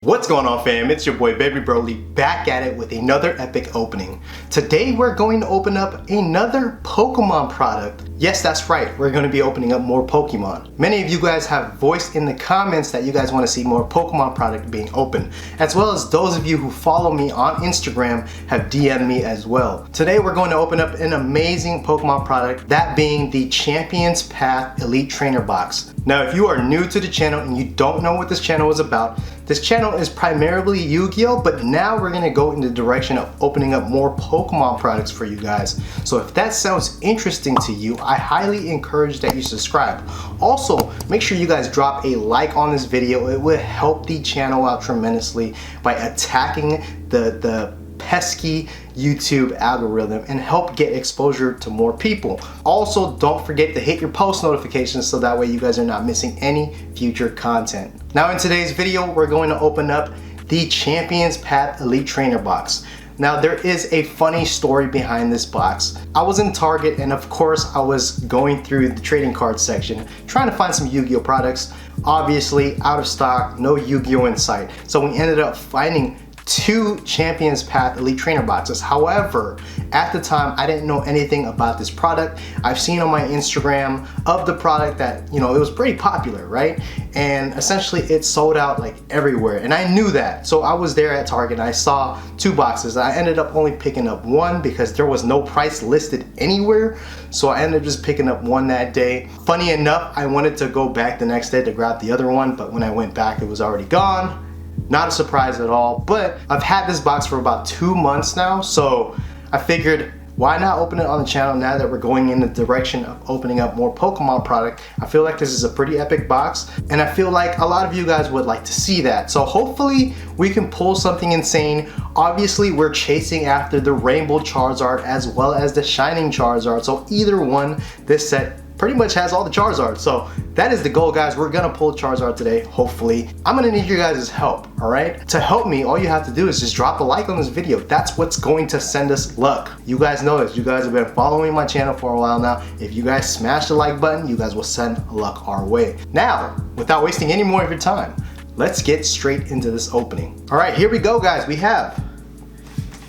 What's going on, fam? It's your boy Baby Broly back at it with another epic opening. Today we're going to open up another Pokemon product. Yes, that's right, we're going to be opening up more Pokemon. Many of you guys have voiced in the comments that you guys want to see more Pokemon product being opened, as well as those of you who follow me on Instagram have DM'd me as well. Today we're going to open up an amazing Pokemon product, that being the Champions Path Elite Trainer Box. Now, if you are new to the channel and you don't know what this channel is about, this channel is primarily Yu-Gi-Oh, but now we're gonna go in the direction of opening up more Pokemon products for you guys. So if that sounds interesting to you, I highly encourage that you subscribe. Also, make sure you guys drop a like on this video. It will help the channel out tremendously by attacking the pesky YouTube algorithm and help get exposure to more people. Also, don't forget to hit your post notifications so that way you guys are not missing any future content. Now in today's video, we're going to open up the Champions Path Elite Trainer Box. Now there is a funny story behind this box. I was in Target and of course I was going through the trading card section trying to find some Yu-Gi-Oh products. Obviously out of stock, no Yu-Gi-Oh in sight. So we ended up finding two Champions Path Elite Trainer boxes. However, at the time I didn't know anything about this product. I've seen on my Instagram of the product that, you know, it was pretty popular, right? And essentially it sold out like everywhere, and I knew that. So I was there at Target and I saw two boxes. I ended up only picking up one because there was no price listed anywhere. So I ended up just picking up one that day. Funny enough, I wanted to go back the next day to grab the other one, but when I went back it was already gone. Not a surprise at all, but I've had this box for about 2 months now, so I figured why not open it on the channel now that we're going in the direction of opening up more Pokemon product. I feel like this is a pretty epic box, and I feel like a lot of you guys would like to see that. So hopefully we can pull something insane. Obviously we're chasing after the Rainbow Charizard as well as the Shining Charizard, so either one, this set pretty much has all the Charizard. So that is the goal, guys. We're gonna pull Charizard today, hopefully. I'm gonna need your guys' help, all right? To help me, all you have to do is just drop a like on this video. That's what's going to send us luck. You guys know this. You guys have been following my channel for a while now. If you guys smash the like button, you guys will send luck our way. Now, without wasting any more of your time, let's get straight into this opening. All right, here we go, guys. We have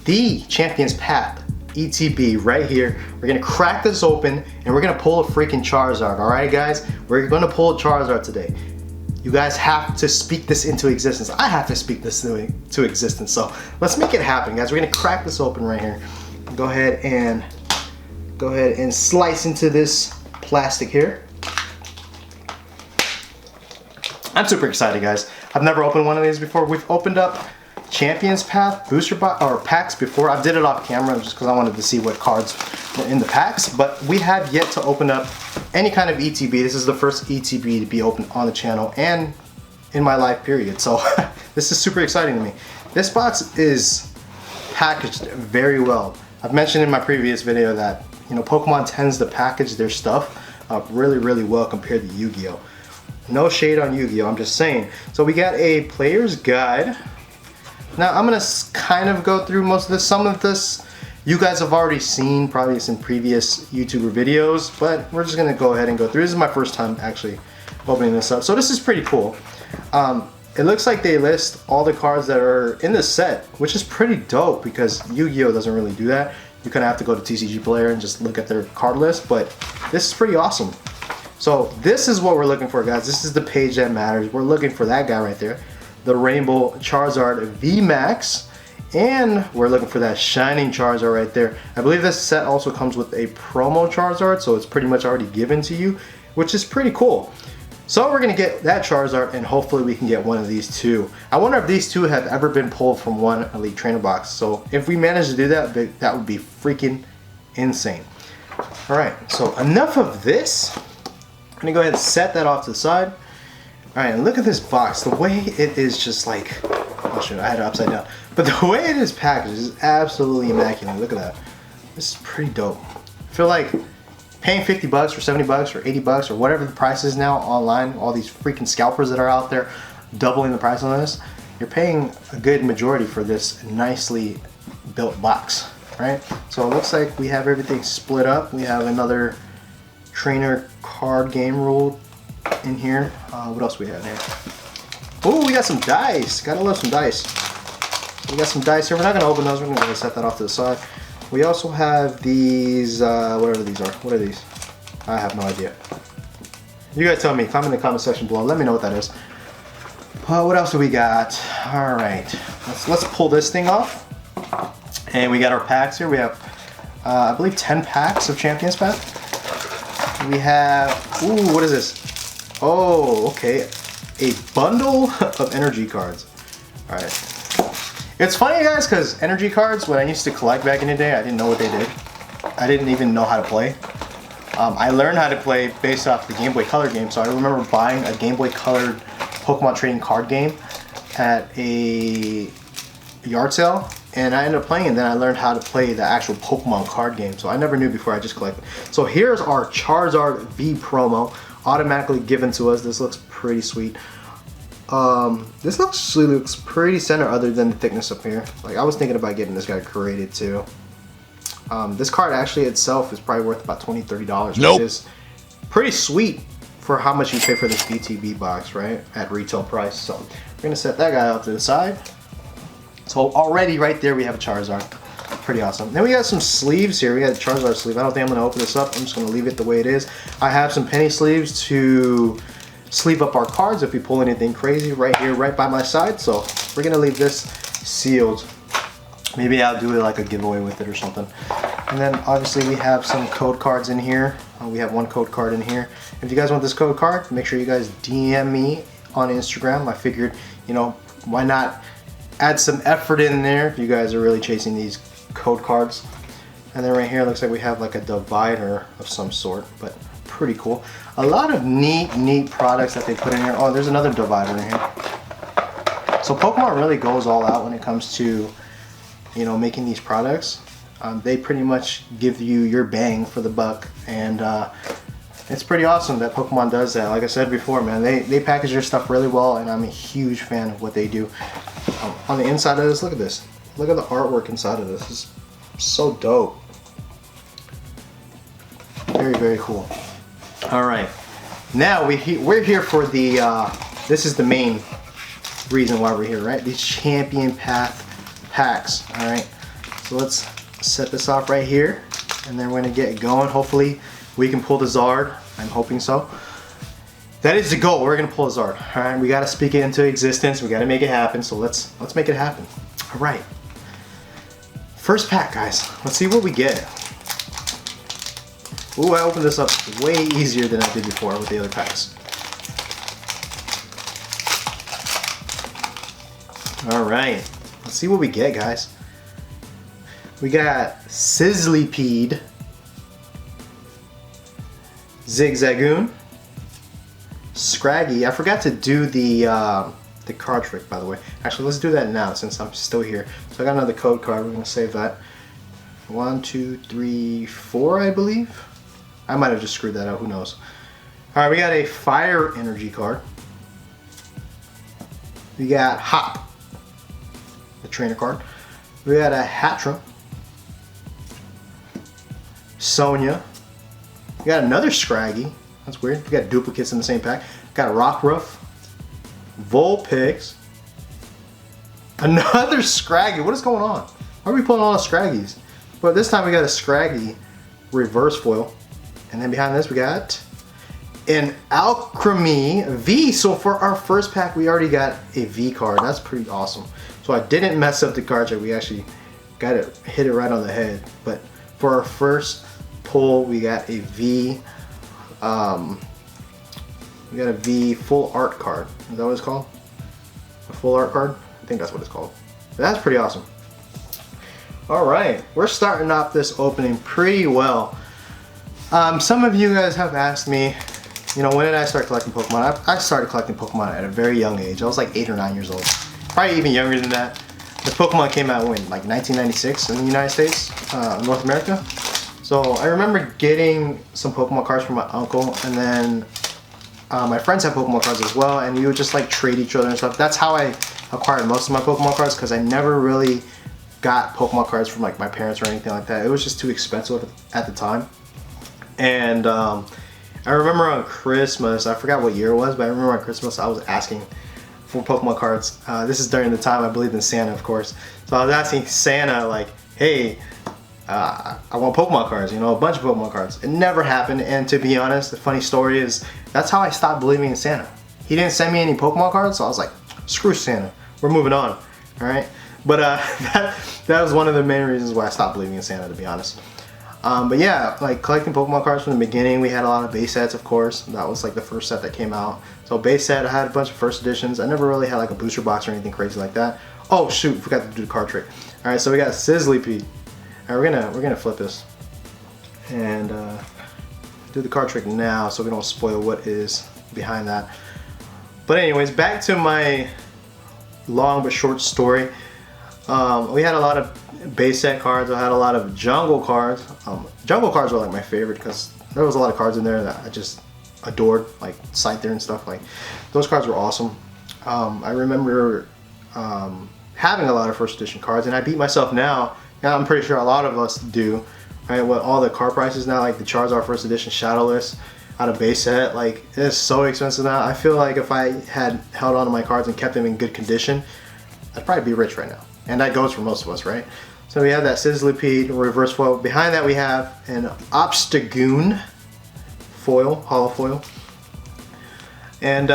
the Champions Path ETB right here. We're gonna crack this open and we're gonna pull a freaking Charizard. All right, guys, we're gonna pull a Charizard today. You guys have to speak this into existence. I have to speak this into existence. So let's make it happen, guys. We're gonna crack this open right here. Go ahead and slice into this plastic here. I'm super excited, guys. I've never opened one of these before. We've opened up Champions Path booster box or packs before. I did it off camera just because I wanted to see what cards were in the packs, but we have yet to open up any kind of ETB. This is the first ETB to be opened on the channel and in my life period. So this is super exciting to me. This box is packaged very well. I've mentioned in my previous video that, you know, Pokemon tends to package their stuff really, really well compared to Yu-Gi-Oh. No shade on Yu-Gi-Oh, I'm just saying. So we got a player's guide. Now I'm gonna kind of go through most of this. Some of this you guys have already seen probably some previous YouTuber videos, but we're just gonna go ahead and go through. This is my first time actually opening this up, so this is pretty cool. It looks like they list all the cards that are in this set, which is pretty dope because Yu-Gi-Oh doesn't really do that. You kind of have to go to TCGplayer and just look at their card list, but this is pretty awesome. So this is what we're looking for, guys. This is the page that matters. We're looking for that guy right there, the Rainbow Charizard VMAX, and we're looking for that Shining Charizard right there. I believe this set also comes with a promo Charizard, so it's pretty much already given to you, which is pretty cool. So we're gonna get that Charizard and hopefully we can get one of these two. I wonder if these two have ever been pulled from one Elite Trainer box. So if we manage to do that, that would be freaking insane. All right, so enough of this. I'm gonna go ahead and set that off to the side. All right, and look at this box. The way it is just like, oh shoot, I had it upside down. But the way it is packaged is absolutely immaculate. Look at that. This is pretty dope. I feel like paying 50 bucks or 70 bucks or 80 bucks or whatever the price is now online, all these freaking scalpers that are out there doubling the price on this, you're paying a good majority for this nicely built box, right? So it looks like we have everything split up. We have another trainer card game rule in here. What else we have here? Oh, we got some dice. Gotta love some dice. We got some dice here. We're not gonna open those. We're gonna set that off to the side. We also have these, whatever these are. What are these? I have no idea. You guys tell me. Comment in the comment section below. Let me know what that is. What else do we got? All right, let's pull this thing off. And we got our packs here. We have, I believe, 10 packs of Champions Pack. We have, ooh, what is this? Oh, okay, a bundle of energy cards. All right. It's funny, guys, because energy cards, when I used to collect back in the day, I didn't know what they did. I didn't even know how to play. I learned how to play based off the Game Boy Color game, so I remember buying a Game Boy Colored Pokemon trading card game at a yard sale, and I ended up playing, and then I learned how to play the actual Pokemon card game, so I never knew before, I just collected. So here's our Charizard V promo, automatically given to us. This looks pretty sweet. This actually looks pretty center other than the thickness up here. Like, I was thinking about getting this guy created too. This card actually itself is probably worth about $20–30, which is pretty sweet for how much you pay for this BTB box, right? At retail price. So we're gonna set that guy out to the side. So already right there we have a Charizard. Pretty awesome. Then we got some sleeves here. We got a Charizard sleeve. I don't think I'm gonna open this up. I'm just gonna leave it the way it is. I have some penny sleeves to sleeve up our cards if we pull anything crazy right here, right by my side. So we're gonna leave this sealed. Maybe I'll do like a giveaway with it or something. And then obviously we have some code cards in here. We have one code card in here. If you guys want this code card, make sure you guys DM me on Instagram. I figured, you know, why not add some effort in there if you guys are really chasing these code cards. And then right here looks like we have like a divider of some sort, but pretty cool. A lot of neat products that they put in here. Oh, there's another divider in here. So Pokemon really goes all out when it comes to, you know, making these products. They pretty much give you your bang for the buck, and it's pretty awesome that Pokemon does that. Like I said before, man, they package their stuff really well, and I'm a huge fan of what they do. On the inside of this, look at this. Look at the artwork inside of this. It's so dope. Very cool. All right, now we're here for the, this is the main reason why we're here, right? These Champion Path packs. All right, so let's set this off right here, and then we're gonna get going. Hopefully we can pull the Zard. I'm hoping so. That is the goal. We're gonna pull a Zard. All right, we gotta speak it into existence. We gotta make it happen. So let's make it happen. All right, first pack, guys. Let's see what we get. Ooh, I opened this up way easier than I did before with the other packs. All right, let's see what we get, guys. We got Sizzlypede, Zigzagoon, Scraggy. I forgot to do the card trick, by the way. Actually, let's do that now since I'm still here. So I got another code card. We're gonna save that. 1, 2, 3, 4, I believe. I might have just screwed that up. Who knows? All right, we got a Fire Energy card. We got Hop, the trainer card. We got a Hattrem, Sonia. We got another Scraggy. That's weird. We got duplicates in the same pack. Got a Rockruff, Vulpix, another Scraggy. What is going on? Why are we pulling all the Scraggies? But this time we got a Scraggy reverse foil. And then behind this we got an Alchemy V. So for our first pack we already got a V card. That's pretty awesome. So I didn't mess up the card trick. We actually got it, hit it right on the head. But for our first pull we got a V. We got a V full art card. Is that what it's called? A full art card? I think that's what it's called. But that's pretty awesome. All right, we're starting off this opening pretty well. Some of you guys have asked me, you know, when did I start collecting Pokemon? I started collecting Pokemon at a very young age. I was like 8 or 9 years old. Probably even younger than that. The Pokemon came out when, like 1996 in the United States, North America. So I remember getting some Pokemon cards from my uncle, and then my friends had Pokemon cards as well, and we would just like trade each other and stuff. That's how I acquired most of my Pokemon cards, because I never really got Pokemon cards from like my parents or anything like that. It was just too expensive at the time. And I remember on Christmas, I forgot what year it was, but I remember on Christmas I was asking for Pokemon cards. This is during the time I believed in Santa, of course. So I was asking Santa, like, hey, I want Pokemon cards, you know, a bunch of Pokemon cards. It never happened, and to be honest, the funny story is that's how I stopped believing in Santa. He didn't send me any Pokemon cards, so I was like, screw Santa, we're moving on, all right? But that was one of the main reasons why I stopped believing in Santa, to be honest. But yeah, like collecting Pokemon cards from the beginning, we had a lot of base sets, of course. That was like the first set that came out. So base set, I had a bunch of first editions. I never really had like a booster box or anything crazy like that. Oh shoot, forgot to do the card trick. All right, so we got Sizzlypede. All right, we're gonna flip this and do the card trick now, so we don't spoil what is behind that. But anyways, back to my long but short story. We had a lot of base set cards. I had a lot of jungle cards. Jungle cards were like my favorite because there was a lot of cards in there that I just adored, like Scyther and stuff. Like those cards were awesome. I remember having a lot of first edition cards, and I beat myself now. Now I'm pretty sure a lot of us do. Right, with all the card prices now, like the Charizard first edition Shadowless out of base set, like it's so expensive now. I feel like if I had held on to my cards and kept them in good condition, I'd probably be rich right now. And that goes for most of us, right? So we have that Sizzlypede reverse foil. Behind that we have an Obstagoon foil, holo foil. And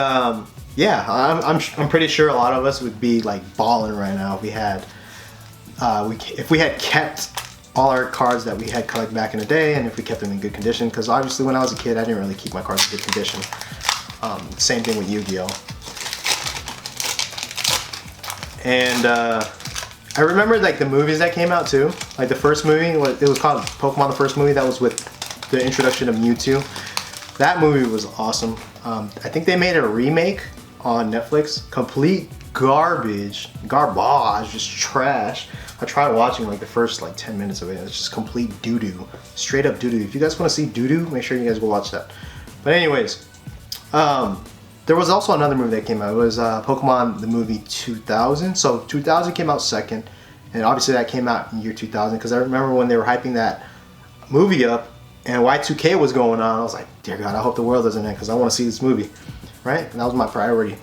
yeah, I'm pretty sure a lot of us would be like balling right now if we had kept all our cards that we had collected back in the day, and if we kept them in good condition. Because obviously when I was a kid, I didn't really keep my cards in good condition. Same thing with Yu-Gi-Oh! And I remember like the movies that came out too. Like the first movie, it was called Pokemon, the first movie, that was with the introduction of Mewtwo. That movie was awesome. I think they made a remake on Netflix. Complete garbage, just trash. I tried watching like the first like 10 minutes of it. It's just complete doo-doo, straight up doo-doo. If you guys want to see doo-doo, make sure you guys go watch that. But anyways, there was also another movie that came out. It was Pokemon the movie 2000. So 2000 came out second, and obviously that came out in year 2000 because I remember when they were hyping that movie up and Y2K was going on. I was like, dear God, I hope the world doesn't end because I want to see this movie, right? And that was my priority.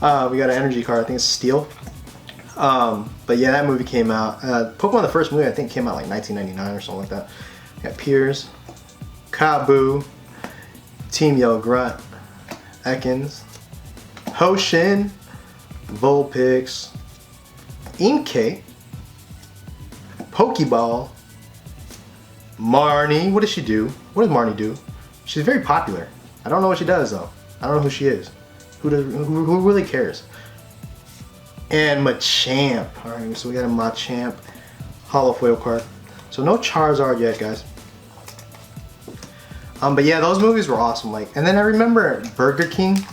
We got an energy card. I think it's Steel. But yeah, that movie came out. Pokemon the first movie I think came out like 1999 or something like that. We got Piers, Kaboo, Team Yellow Grunt, Ekans, Hoshin, Vulpix, Inkay, Pokeball, Marnie. What does she do? What does Marnie do? She's very popular. I don't know what she does though. I don't know who she is. Who really cares? And Machamp. Alright, so we got a Machamp holo foil card. So no Charizard yet, guys. But yeah, those movies were awesome. Like, and then I remember Burger King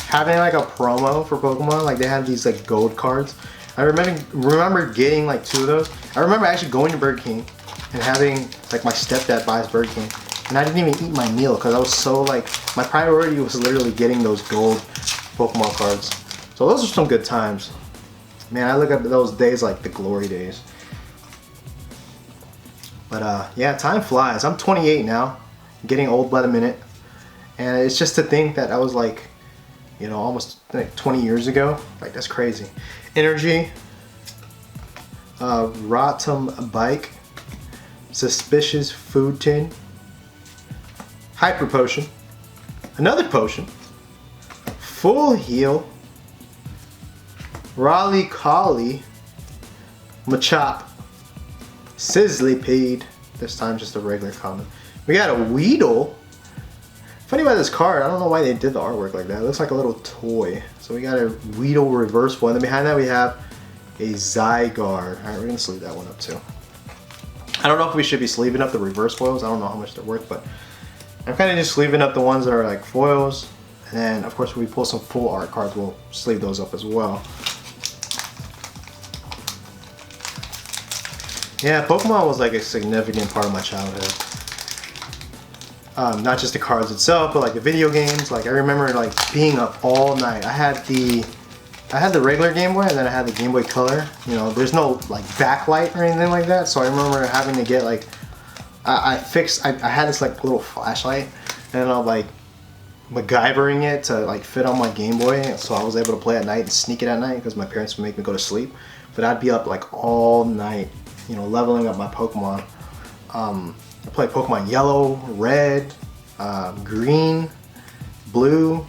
having like a promo for Pokemon. Like they had these like gold cards. I remember getting like 2 of those. I remember actually going to Burger King and having like my stepdad buy us Burger King, and I didn't even eat my meal because I was so like, my priority was literally getting those gold Pokemon cards. So those are some good times. Man, I look at those days like the glory days. But yeah, time flies. I'm 28 now, getting old by the minute, and it's just to think that I was like, you know, almost like 20 years ago. Like that's crazy. Energy, Rotom Bike, Suspicious Food Tin, Hyper Potion, another potion, Full Heal, Raleigh Collie, Machop, Sizzlypede, this time just a regular common. We got a Weedle. Funny about this card, I don't know why they did the artwork like that. It looks like a little toy. So we got a Weedle reverse one. And then behind that we have a Zygarde. Alright, we're gonna sleeve that one up too. I don't know if we should be sleeving up the reverse foils. I don't know how much they're worth, but I'm kind of just sleeving up the ones that are like foils. And then of course when we pull some full art cards, we'll sleeve those up as well. Yeah, Pokemon was like a significant part of my childhood. Not just the cards itself, but like the video games. Like I remember like being up all night. I had the regular Game Boy, and then I had the Game Boy Color. You know, there's no like backlight or anything like that. So I remember having to get like, I had this like little flashlight, and I'll like MacGyvering it to like fit on my Game Boy, so I was able to play at night and sneak it at night because my parents would make me go to sleep. But I'd be up like all night, you know, leveling up my Pokemon. I played Pokemon Yellow, Red, Green, Blue.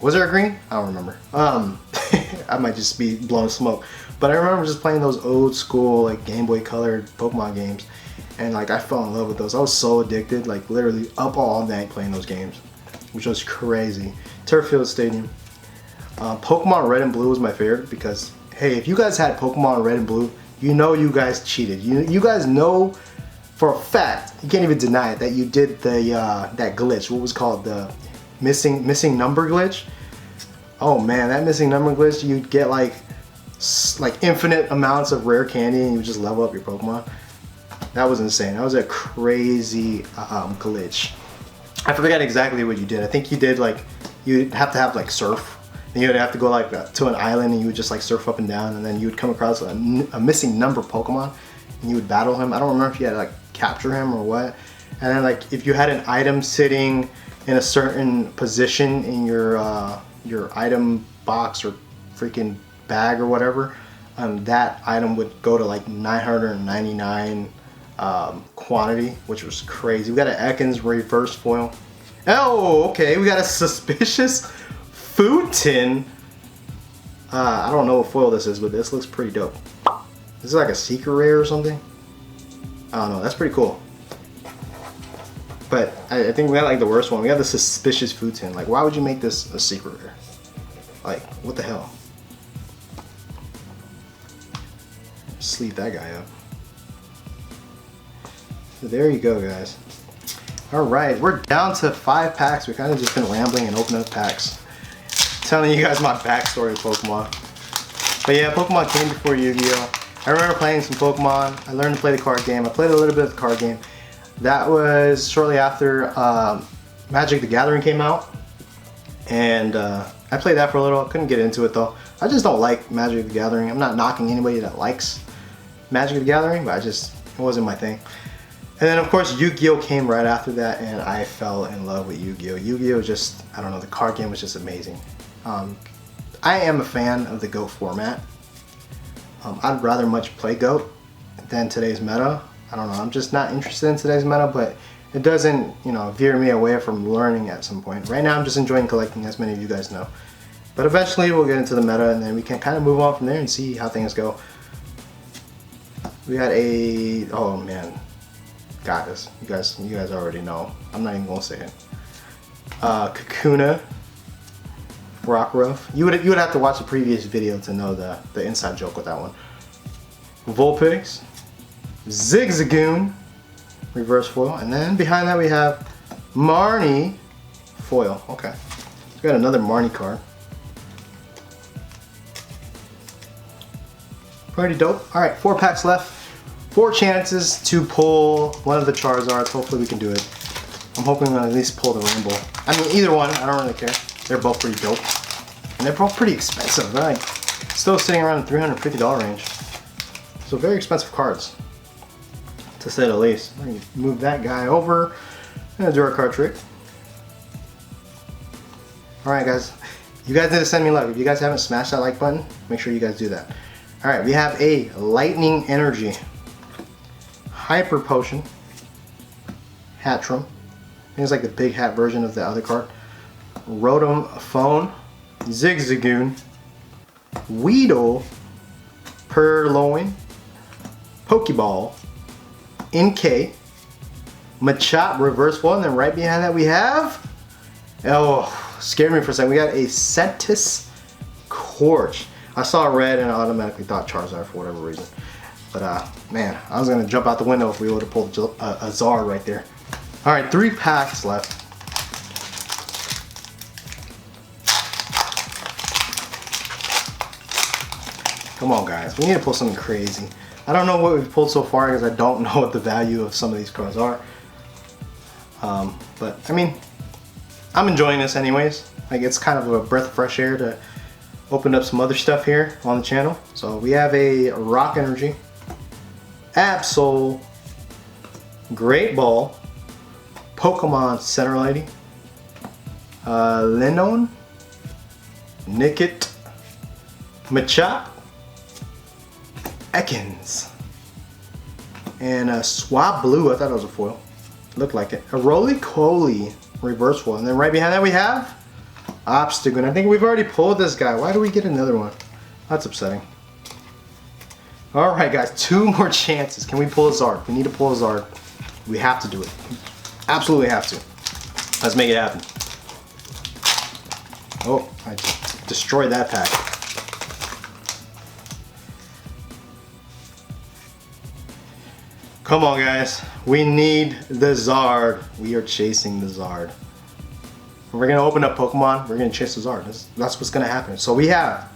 Was there a green? I don't remember. I might just be blowing smoke. But I remember just playing those old school like Game Boy colored Pokemon games. And like I fell in love with those. I was so addicted, like literally up all night playing those games, which was crazy. Turffield Stadium. Pokemon Red and Blue was my favorite because, hey, if you guys had Pokemon Red and Blue, you know you guys cheated. You guys know for a fact, you can't even deny it, that you did the that glitch. What was called the missing number glitch? Oh man, that missing number glitch, you'd get like infinite amounts of rare candy and you would just level up your Pokemon. That was insane. That was a crazy glitch. I forget exactly what you did. I think you did like, you'd have to have like surf. And you'd have to go like to an island and you would just like surf up and down, and then you would come across a missing number Pokemon and you would battle him. I don't remember if you had to like capture him or what. And then like if you had an item sitting in a certain position in your item box or freaking bag or whatever, that item would go to like 999 quantity, which was crazy. We got an Ekans reverse foil. Oh, okay, we got a suspicious food tin. I don't know what foil this is, but this looks pretty dope. This is like a secret rare or something. I don't know, that's pretty cool. But I think we got like the worst one. We got the suspicious food tin. Like, why would you make this a secret rare? Like, what the hell? Sleeve that guy up. So there you go, guys. Alright, we're down to 5 packs. We've kind of just been rambling and opening up packs, telling you guys my backstory of Pokemon. But yeah, Pokemon came before Yu-Gi-Oh! I remember playing some Pokemon. I learned to play the card game. I played a little bit of the card game. That was shortly after Magic the Gathering came out. And I played that for a little. I couldn't get into it though. I just don't like Magic the Gathering. I'm not knocking anybody that likes Magic the Gathering, but it wasn't my thing. And then of course Yu-Gi-Oh! Came right after that, and I fell in love with Yu-Gi-Oh! Yu-Gi-Oh! Just, I don't know, the card game was just amazing. I am a fan of the GOAT format. I'd rather much play GOAT than today's meta. I don't know, I'm just not interested in today's meta, but it doesn't, you know, veer me away from learning at some point. Right now I'm just enjoying collecting, as many of you guys know. But eventually we'll get into the meta, and then we can kind of move on from there and see how things go. We got a, oh man, got this. You guys already know. I'm not even gonna say it. Kakuna, Rockruff. You would have to watch the previous video to know the inside joke with that one. Vulpix, Zigzagoon, reverse foil, and then behind that we have Marnie, foil. Okay, we got another Marnie card. Pretty dope. All right, 4 packs left. 4 chances to pull one of the Charizards. Hopefully we can do it. I'm hoping to at least pull the Rainbow. I mean, either one, I don't really care. They're both pretty dope. And they're both pretty expensive. They're like still sitting around the $350 range. So very expensive cards, to say the least. Let me move that guy over and do our card trick. Alright guys, you guys need to send me love. If you guys haven't smashed that like button, make sure you guys do that. Alright, we have a Lightning Energy, Hyper Potion, Hatchram. It's like the big hat version of the other card. Rotom Phone, Zigzagoon, Weedle, Purloin, Pokeball, NK, Machop reverse foil, and then right behind that we have, oh, scared me for a second, we got a Centis Corch. I saw red and I automatically thought Charizard for whatever reason. But man, I was gonna jump out the window if we would have pulled a Zard right there. Alright, 3 packs left. Come on guys, we need to pull something crazy. I don't know what we've pulled so far because I don't know what the value of some of these cards are. But I mean, I'm enjoying this anyways. Like, it's kind of a breath of fresh air to open up some other stuff here on the channel. So we have a Rock Energy, Absol, Great Ball, Pokemon Center Lady, Lennon, Nickit, Machop, Ekans, and a Swab Blue. I thought it was a foil. Looked like it. A Roly-Coly reverse foil. And then right behind that we have Obstagoon. I think we've already pulled this guy. Why do we get another one? That's upsetting. Alright guys, 2 more chances. Can we pull a Zard? We need to pull a Zard. We have to do it. Absolutely have to. Let's make it happen. Oh, I just destroyed that pack. Come on guys, we need the Zard. We are chasing the Zard. We're gonna open up Pokemon, we're gonna chase the Zard. That's what's gonna happen. So we have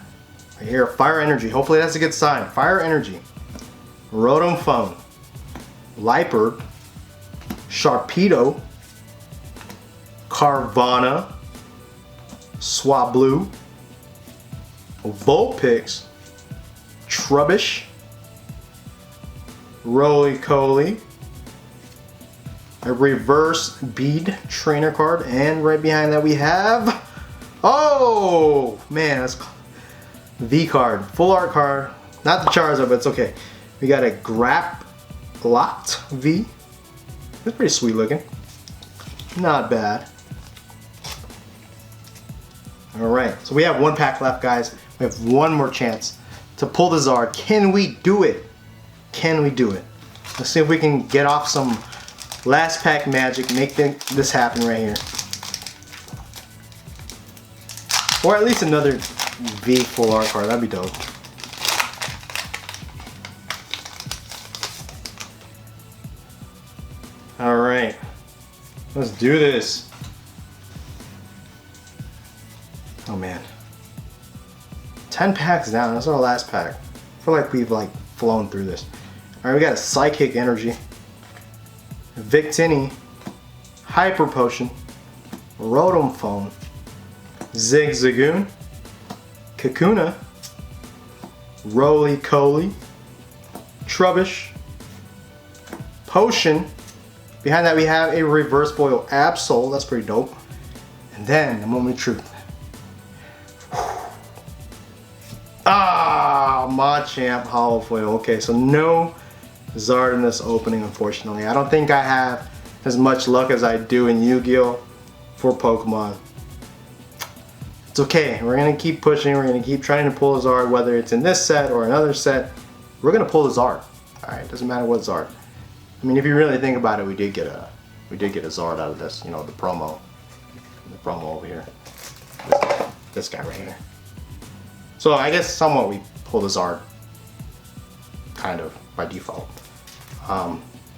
right here Fire Energy. Hopefully that's a good sign. Fire Energy, Rotom Phone, Liepard, Sharpedo, Carvana, Swablu, Vulpix, Trubbish, Roly-Coly, a reverse bead trainer card, and right behind that we have, oh man, that's V card, full art card, not the Charizard, but it's okay. We got a Grapploct V. That's pretty sweet looking, not bad. Alright, so we have 1 pack left guys. We have 1 more chance to pull the Zard. Can we do it? Can we do it? Let's see if we can get off some last pack magic, make this happen right here. Or at least another V full art card, that'd be dope. Alright, let's do this. Oh man. 10 packs down, that's our last pack. I feel like we've flown through this. Alright, we got a Psychic Energy, Victini, Hyper Potion, Rotom Phone, Zigzagoon, Kakuna, Roly-Coly, Trubbish, Potion. Behind that we have a reverse foil Absol, that's pretty dope. And then the moment of truth. Machamp Hollow Foil. Okay, so no Zard in this opening, unfortunately. I don't think I have as much luck as I do in Yu-Gi-Oh! For Pokemon. It's okay. We're going to keep pushing. We're going to keep trying to pull a Zard, whether it's in this set or another set. We're going to pull the Zard. Alright, doesn't matter what Zard. I mean, if you really think about it, we did get a Zard out of this, you know, the promo over here. This guy right here. So I guess somewhat we pull the Zard, kind of by default.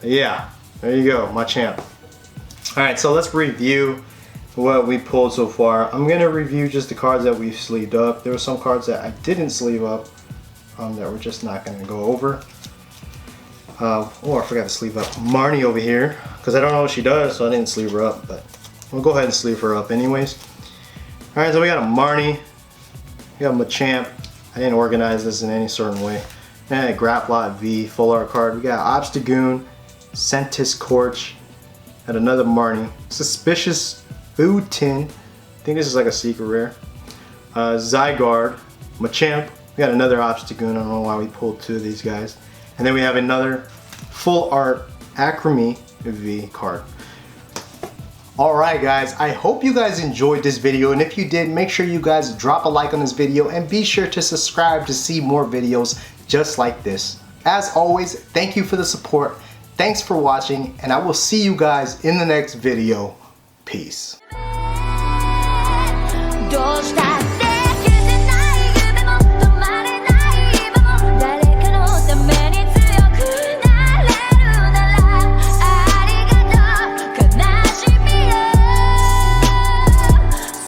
Yeah, there you go, Machamp. All right, so let's review what we pulled so far. I'm gonna review just the cards that we've sleeved up. There were some cards that I didn't sleeve up that we're just not gonna go over. Oh, I forgot to sleeve up Marnie over here because I don't know what she does, so I didn't sleeve her up, but we'll go ahead and sleeve her up anyways. All right, so we got a Marnie, we got a Machamp. I didn't organize this in any certain way. And a Grapploct V full art card. We got Obstagoon, Centiskorch, and another Marnie. Suspicious Food Tin. I think this is like a secret rare. Zygarde, Machamp. We got another Obstagoon. I don't know why we pulled 2 of these guys. And then we have another full art Acremy V card. Alright guys, I hope you guys enjoyed this video, and if you did, make sure you guys drop a like on this video and be sure to subscribe to see more videos just like this. As always, thank you for the support, thanks for watching, and I will see you guys in the next video. Peace.